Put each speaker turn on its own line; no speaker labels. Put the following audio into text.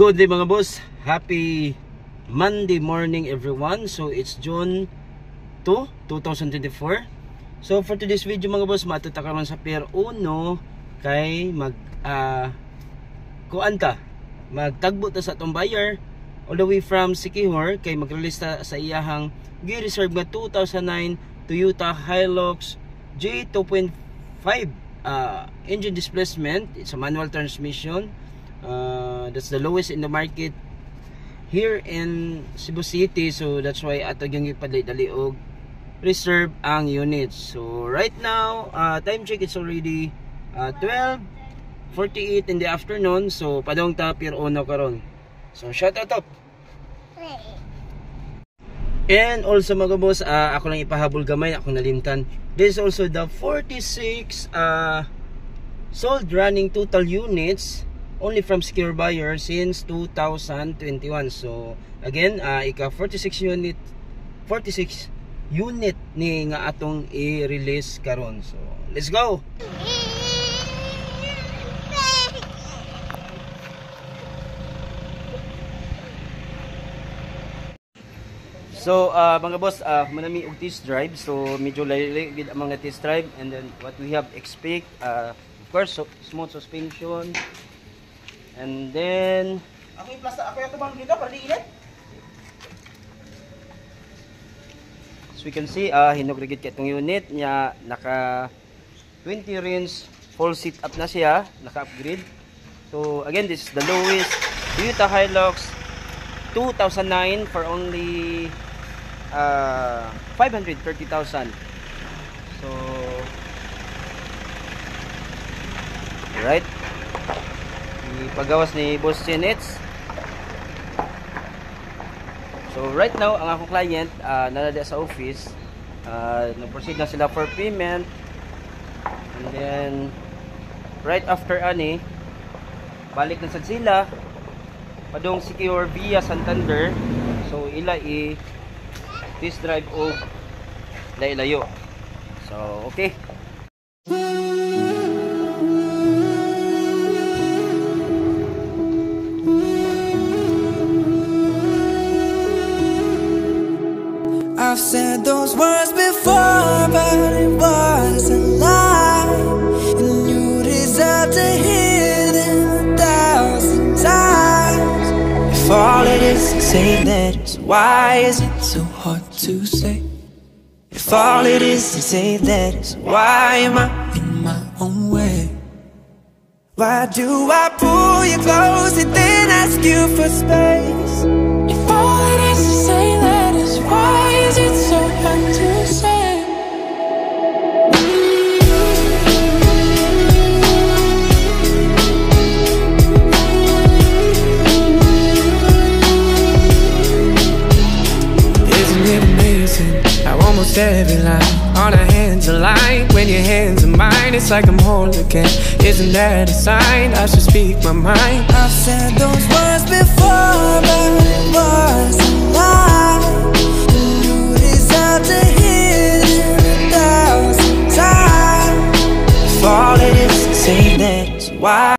Good day mga boss. Happy Monday morning everyone. So it's June 2, 2024. So for today's video mga boss, matuta karon sa Pier 1 kay magtagbo ta sa atong buyer all the way from Siquijor kay mag-release ta sa iyahang gi-reserve nga 2009 Toyota Hilux J 2.5 engine displacement. It's a manual transmission. That's the lowest in the market here in Cebu City, so that's why ato yung ipadali og reserve ang units. So right now time check, it's already 12:48 in the afternoon. So padong ta Pier 1 karon. So shout out up. And also mga boss, ako lang ipahabol gamay, ako nalimtan. This is also the 46 sold running total units only from secure buyer since 2021. So again, ika 46 unit ni nga atong i-release karon. So let's go. So mga boss, manami og test drive. So medyo layo gid ang mga test drive, and then what we have expect, of course, smooth suspension. And then ako yung tubang dito para di init. So we can see hinog rigid kay itong unit niya, naka 20 range full seat up na siya, naka-upgrade. So again, this is the lowest Toyota Hilux 2009 for only 530,000. So right, ipagawas ni Boss Chinets. So right now ang akong client nanada sa office, nag-proceed na sila for payment, and then right after ani balik na sad sila padong Siquijor via Santander. So ila test drive og layo. So okay.
I've said those words before, but it was a lie, and you deserve to hear them 1,000 times. If all it is to say letters, why is it so hard to say? If all it is to say letters, why am I in my own way? Why do I pull you close and then ask you for space? If all it is to say letters, why is it so hard to say? Isn't it amazing how almost every line on our hands align? When your hands are mine, it's like I'm whole again. Isn't that a sign I should speak my mind? I've said those words before,